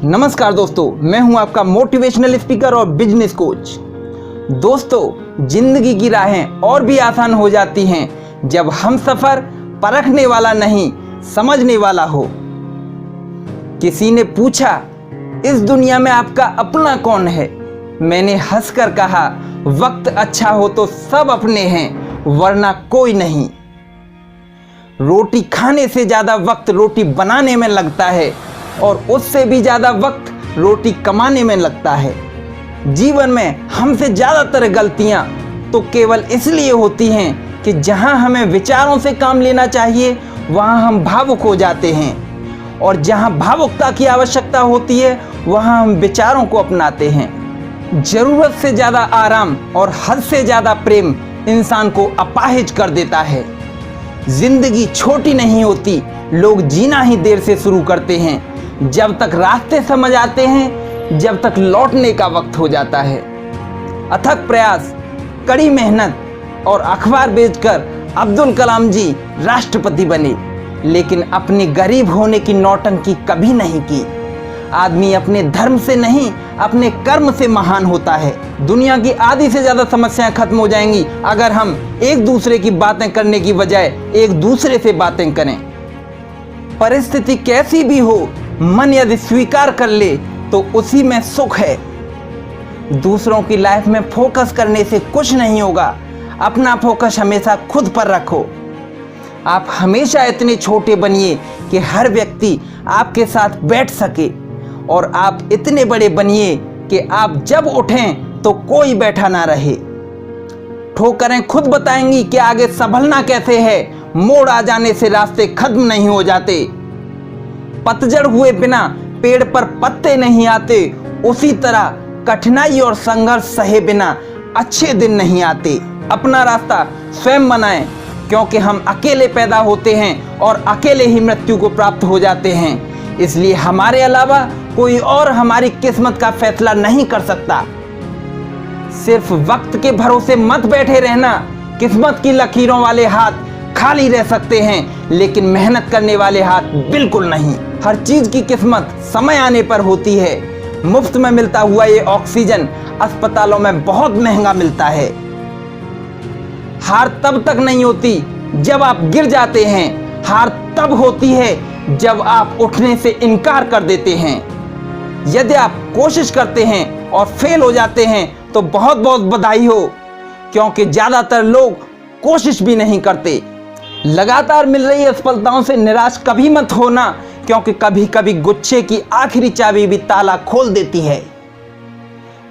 नमस्कार दोस्तों, मैं हूं आपका मोटिवेशनल स्पीकर और बिजनेस कोच। दोस्तों, जिंदगी की राहें और भी आसान हो जाती हैं जब हम सफर परखने वाला नहीं, समझने वाला हो। किसी ने पूछा, इस दुनिया में आपका अपना कौन है? मैंने हंसकर कहा, वक्त अच्छा हो तो सब अपने हैं, वरना कोई नहीं। रोटी खाने से ज्यादा वक्त रोटी बनाने में लगता है और उससे भी ज्यादा वक्त रोटी कमाने में लगता है। जीवन में हमसे ज्यादातर गलतियां तो केवल इसलिए होती हैं कि जहां हमें विचारों से काम लेना चाहिए वहां हम भावुक हो जाते हैं, और जहां भावुकता की आवश्यकता होती है वहां हम विचारों को अपनाते हैं। जरूरत से ज्यादा आराम और हद से ज्यादा प्रेम इंसान को अपाहिज कर देता है। जिंदगी छोटी नहीं होती, लोग जीना ही देर से शुरू करते हैं। जब तक रास्ते समझ आते हैं, जब तक लौटने का वक्त हो जाता है। अथक प्रयास, कड़ी मेहनत और अखबार बेचकर अब्दुल कलाम जी राष्ट्रपति बने, लेकिन अपने गरीब होने की नौटंकी कभी नहीं की। आदमी अपने धर्म से नहीं, अपने कर्म से महान होता है। दुनिया की आधी से ज्यादा समस्याएं खत्म हो जाएंगी अगर हम एक दूसरे की बातें करने की बजाय एक दूसरे से बातें करें। परिस्थिति कैसी भी हो, मन यदि स्वीकार कर ले तो उसी में सुख है। दूसरों की लाइफ में फोकस करने से कुछ नहीं होगा, अपना फोकस हमेशा खुद पर रखो। आप हमेशा इतने छोटे बनिए कि हर व्यक्ति आपके साथ बैठ सके, और आप इतने बड़े बनिए कि आप जब उठें तो कोई बैठा ना रहे। ठोकरें खुद बताएंगी कि आगे संभलना कैसे है। मोड़ आ जाने से रास्ते खत्म नहीं हो जाते। पतझड़ हुए बिना पेड़ पर पत्ते नहीं आते, उसी तरह कठिनाई और संघर्ष सहे बिना अच्छे दिन नहीं आते। अपना रास्ता स्वयं बनाएं, क्योंकि हम अकेले पैदा होते हैं और अकेले ही मृत्यु को प्राप्त हो जाते हैं। इसलिए हमारे अलावा कोई और हमारी किस्मत का फैसला नहीं कर सकता। सिर्फ वक्त के भरोसे मत बैठे रहना। किस्मत की लकीरों वाले हाथ खाली रह सकते हैं, लेकिन मेहनत करने वाले हाथ बिल्कुल नहीं। हर चीज की किस्मत समय आने पर होती है। मुफ्त में मिलता हुआ ये ऑक्सीजन अस्पतालों में बहुत महंगा मिलता है। हार तब तक नहीं होती जब आप गिर जाते हैं, हार तब होती है जब आप उठने से इनकार कर देते हैं। यदि आप कोशिश करते हैं और फेल हो जाते हैं तो बहुत बहुत बधाई हो, क्योंकि ज्यादातर लोग कोशिश भी नहीं करते। लगातार मिल रही असफलताओं से निराश कभी मत होना, क्योंकि कभी कभी गुच्छे की आखिरी चाबी भी ताला खोल देती है।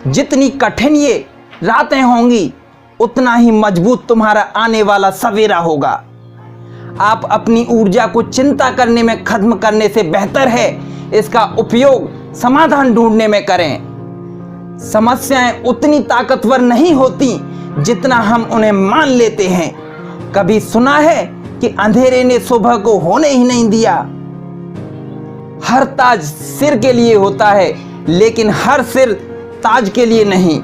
जितनी कठिन ये रातें होंगी, उतना ही मजबूत तुम्हारा आने वाला सवेरा होगा। आप अपनी ऊर्जा को चिंता करने में खत्म करने से बेहतर है इसका उपयोग समाधान ढूंढने में करें। समस्याएं उतनी ताकतवर नहीं होती जितना हम उन्हें मान लेते हैं। कभी सुना है कि अंधेरे ने सुबह को होने ही नहीं दिया? हर ताज सिर के लिए होता है, लेकिन हर सिर ताज के लिए नहीं।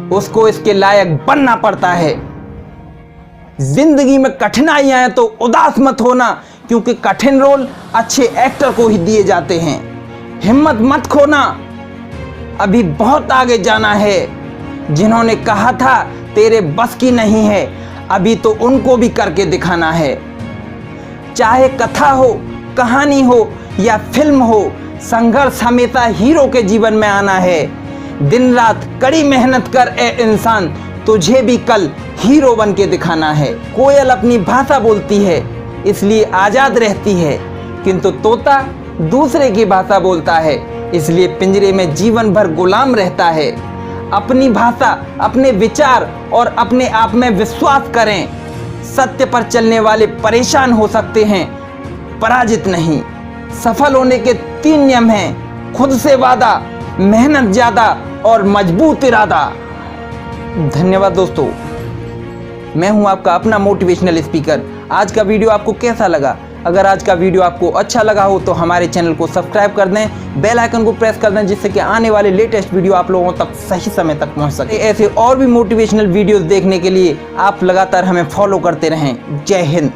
उसको इसके लायक बनना पड़ता है। जिंदगी में कठिनाइयां हैं तो उदास मत होना, क्योंकि कठिन रोल अच्छे एक्टर को ही दिए जाते हैं। हिम्मत मत खोना, अभी बहुत आगे जाना है। जिन्होंने कहा था तेरे बस की नहीं है, अभी तो उनको भी करके दिखाना है। चाहे कथा हो, कहानी हो या फिल्म हो, संघर्ष हमेशा हीरो के जीवन में आना है। दिन रात कड़ी मेहनत कर ए इंसान, तुझे भी कल हीरो बन के दिखाना है। कोयल अपनी भाषा बोलती है इसलिए आजाद रहती है, किंतु तोता दूसरे की भाषा बोलता है इसलिए पिंजरे में जीवन भर गुलाम रहता है। अपनी भाषा, अपने विचार और अपने आप में विश्वास करें। सत्य पर चलने वाले परेशान हो सकते हैं, पराजित नहीं। सफल होने के 3 नियम हैं: खुद से वादा, मेहनत ज्यादा और मजबूत इरादा। धन्यवाद दोस्तों, मैं हूं आपका अपना मोटिवेशनल स्पीकर। आज का वीडियो आपको कैसा लगा? अगर आज का वीडियो आपको अच्छा लगा हो तो हमारे चैनल को सब्सक्राइब कर दें, बेल आइकन को प्रेस कर दें, जिससे कि आने वाले लेटेस्ट वीडियो आप लोगों तक सही समय तक पहुंच सके। ऐसे और भी मोटिवेशनल वीडियोस देखने के लिए आप लगातार हमें फॉलो करते रहें। जय हिंद।